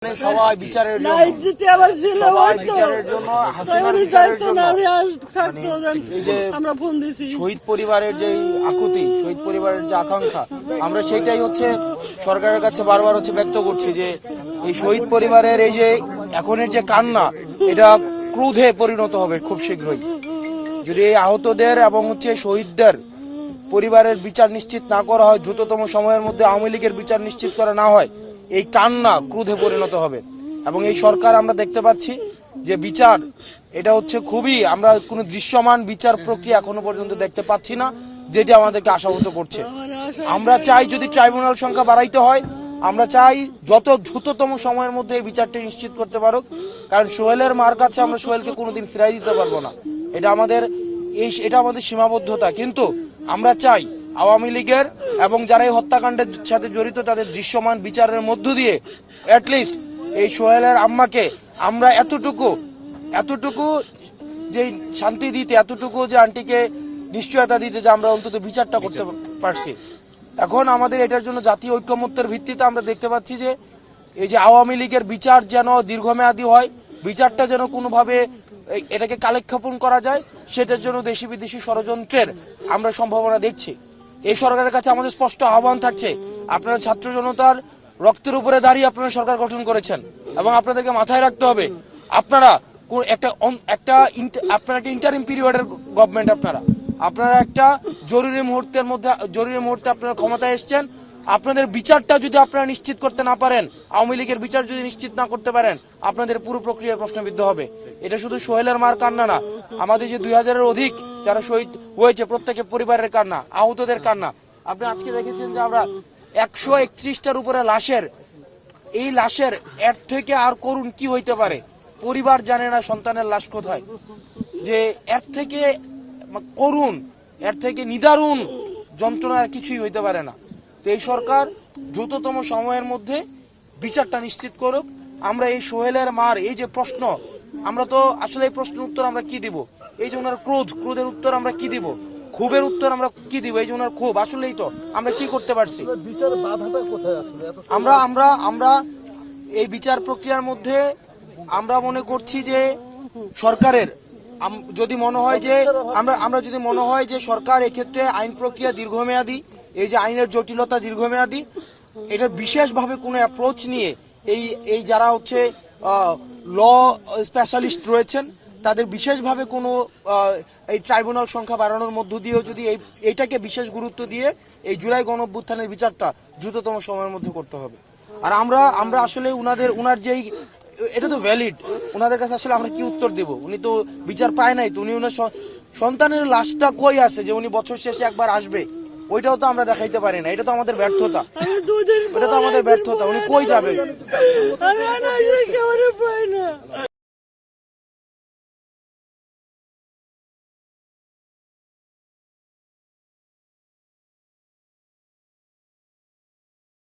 সবাই বিচারের জন্য শহীদ পরিবারের যে আকুতি, শহীদ পরিবারের যে আকাঙ্ক্ষা, আমরা সেটাই হচ্ছে সরকারের কাছে বারবার হচ্ছে ব্যক্ত করছি যে এই শহীদ পরিবারের এই যে এখনের যে কান্না, এটা ক্রোধে পরিণত হবে খুব শীঘ্রই। যদি এই আহতদের এবং হচ্ছে শহীদদের পরিবারের বিচার নিশ্চিত না করা হয়, দ্রুততম সময়ের মধ্যে আওয়ামী লীগের বিচার নিশ্চিত করা না হয়, এই কান্না ক্রোধে পরিণত হবে। এবং এই সরকার আমরা দেখতে পাচ্ছি যে বিচার, এটা হচ্ছে খুবই, আমরা কোনো দৃশ্যমান বিচার প্রক্রিয়া এখনো পর্যন্ত দেখতে পাচ্ছি না, যেটা আমাদেরকে আশাহত করছে। আমরা চাই যদি ট্রাইব্যুনাল সংখ্যা বাড়াইতে হয়, আমরা চাই যত দ্রুততম সময়ের মধ্যে এই বিচারটি নিশ্চিত করতে পারুক। কারণ সোহেলের মার কাছে আমরা সোহেলকে কোনোদিন ফিরাই দিতে পারবো না, এটা আমাদের সীমাবদ্ধতা। কিন্তু আমরা চাই আওয়ামী লীগের এবং যারা এই হত্যাকাণ্ডের সাথে জড়িত তাদের দৃশ্যমান বিচারের মধ্য দিয়ে অ্যাটলিস্ট এই সোহেলের আম্মাকে আমরা এতটুকু যে শান্তি দিতে, এতটুকু যে আন্টিকে নিশ্চয়তা দিতে যে আমরা অন্তত বিচারটা করতে পারছি। এখন আমাদের এটার জন্য জাতীয় ঐক্যমত্যের ভিত্তিতে আমরা দেখতে পাচ্ছি যে এই যে আওয়ামী লীগের বিচার যেন দীর্ঘমেয়াদী হয়, বিচারটা যেন কোনোভাবে এটাকে কালেক্ষেপণ করা যায়, সেটার জন্য দেশি বিদেশি ষড়যন্ত্রের আমরা সম্ভাবনা দেখছি। এই সরকারের কাছে আমাদের স্পষ্ট আহ্বান থাকছে, আপনারা ছাত্র জনতার রক্তের উপরে দাঁড়িয়ে আপনারা সরকার গঠন করেছেন এবং আপনাদেরকে মাথায় রাখতে হবে আপনারা একটা ইন্টারিম পিরিয়ডের গভর্নমেন্ট, আপনারা একটা জরুরি মুহূর্তে আপনারা ক্ষমতায় এসেছেন। আপনাদের বিচারটা যদি আপনারা নিশ্চিত করতে না পারেন, আওয়ামী লীগের বিচার যদি নিশ্চিত না করতে পারেন, আপনাদের পুরো প্রক্রিয়া প্রশ্নবিদ্ধ হবে। এটা শুধু সোহেলের মার কান্না না, আমাদের যে 2000-এর অধিক যারা শহীদ হয়েছে প্রত্যেকের পরিবারের কান্না, আহতদের কান্না। আপনি আজকে দেখেছেন যে আমরা 131টার উপরে লাশের এর থেকে আর করুণ কি হইতে পারে? পরিবার জানে না সন্তানের লাশ কোথায়। যে এর থেকে করুণ, এর থেকে নিদারুণ যন্ত্রণা আর কিছুই হইতে পারে না। তো এই সরকার দ্রুততম সময়ের মধ্যে বিচারটা নিশ্চিত করুক। আমরা এই সোহেলের মার এই যে প্রশ্ন, আমরা তো আসলে এই প্রশ্নের উত্তর আমরা কি দিব? এই যে ওনার ক্রোধের উত্তর আমরা কি দিব? ক্ষোভের উত্তর আমরা কি দিব? এই যে ওনার ক্ষোভ, আসলেই তো আমরা কি করতে পারছি? আমরা এই বিচার প্রক্রিয়ার মধ্যে আমরা মনে করছি যে সরকারের যদি মনে হয় যে সরকার এক্ষেত্রে আইন প্রক্রিয়া দীর্ঘমেয়াদী, এই যে আইনের জটিলতা দীর্ঘমেয়াদী, এটা বিশেষভাবে কোনো অ্যাপ্রোচ নিয়ে এই যারা হচ্ছে ল স্পেশালিস্ট রয়েছেন তাদের বিশেষভাবে কোনো এই ট্রাইব্যুনাল সংখ্যা বাড়ানোর মধ্য দিয়েও যদি এইটাকে বিশেষ গুরুত্ব দিয়ে এই জুলাই গণঅভ্যুত্থানের বিচারটা দ্রুততম সময়ের মধ্যে করতে হবে। আর আমরা আসলে উনার যেই, এটা তো ভ্যালিড, ওনাদের কাছে আসলে আমরা কি উত্তর দেব? উনি তো বিচার পায় নাই, তো উনি ওনার সন্তানের লাশটা কই আছে যে উনি বছর শেষে একবার আসবে, ওইটাও তো আমরা দেখাইতে পারি না। এটা তো আমাদের ব্যর্থতা, উনি কই যাবে?